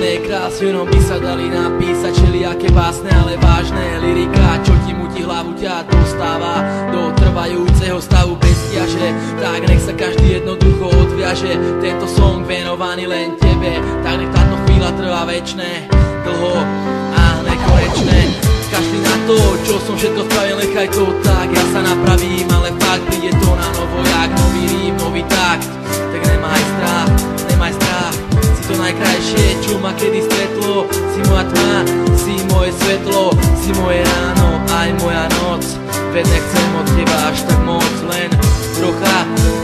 Tvoje krásy jenom by sa dali napísať všelijaké básne, ale vážne lyrika, čo ti mutí hlavu, ťa dostáva do trvajúceho stavu bezťaže. Tak nech sa každý jednoducho odviaže, tento song venovaný len tebe. Tak nech táto chvíľa trvá večné, dlho a nekonečné. Kašli na to, čo som všetko spravil, nechaj to tak, ja sa napravím, ale fakt príde to na novo, jak nový rím, nový takt. Tak nemaj strach, nemaj strach, si to najkrajšie, čo ma kedy stretlo. Si moja tma, si moje svetlo, si moje ráno, aj moja noc. Veď nechcem od teba až tak moc, len trocha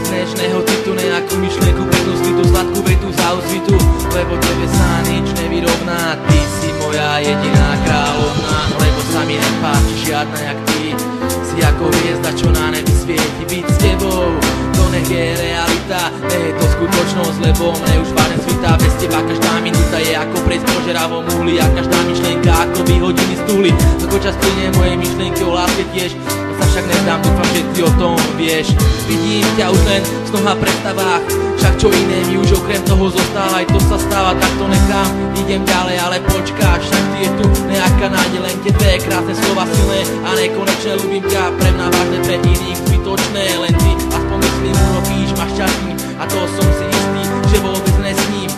nežného citu, nejakú myšlienku, peknú svitu, sladkú vetu, záusvitu, lebo tebe sa nič nevyrovná. Ty si moja jediná kráľovná, lebo sa mi nepáči žiadna jak ty. Si ako hviezda, čo na nebi svieti, byť s tebou, to nech je realita, nech je to skutočnosť, lebo mne už vážne svitá. Bez teba každá minúta je ako prejsť po žeravom uhli a každá myšlienka ako vyhodiny stúly. Ako čas plynie moje myšlienky o láske tiež, ja sa však nezdám, dúfam, že ty o tom vieš. Vidím ťa už len v snoch a predstavách, však čo iné mi už okrem toho zostáva. Aj to sa stáva, tak to nechám, idem ďalej, ale počkáš, však ty je tu nejaká nádej, len tie dve krásne slova silné a nekonečné. Ľúbim ťa, pre mňa vážne, pre iných zbytočné, len ty aspoň myslím, urobíš ma šťastný a to som si istý, že vôbec nesním.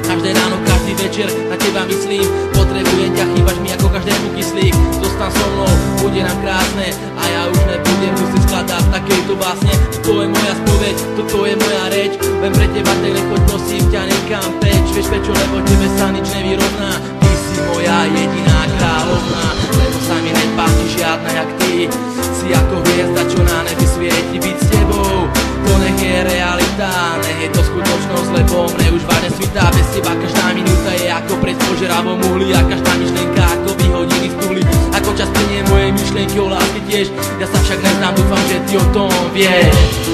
Každé ráno, každý večer na teba myslím, potrebujem ťa, chýbaš mi ako každému kyslík. Zostan so mnou, bude nám krásne a ja už nebudem musieť skladať takejto básne. Toto je moja spoveď, toto je moja reč, len pre teba, tak nechoď prosím ťa nekam preč. Vieš prečo, lebo tebe sa nič nevyrovná. Ty si moja jediná kráľovná, lebo sa mi nepáči žiadna jak ty. Si ako hviezda, čo na nebi svieti, byť s tebou, to nech je realita, nech je to skutočnosť, lebo mne už vážne svitá. Bez teba každá minúta je ako prejsť po žeravom uhli a každá myšlienka ako vyhodiny stúly. Ako čas plynie moje myšlienky o láske tiež, ja sa však neznám, dúfam, že ty o tom vieš.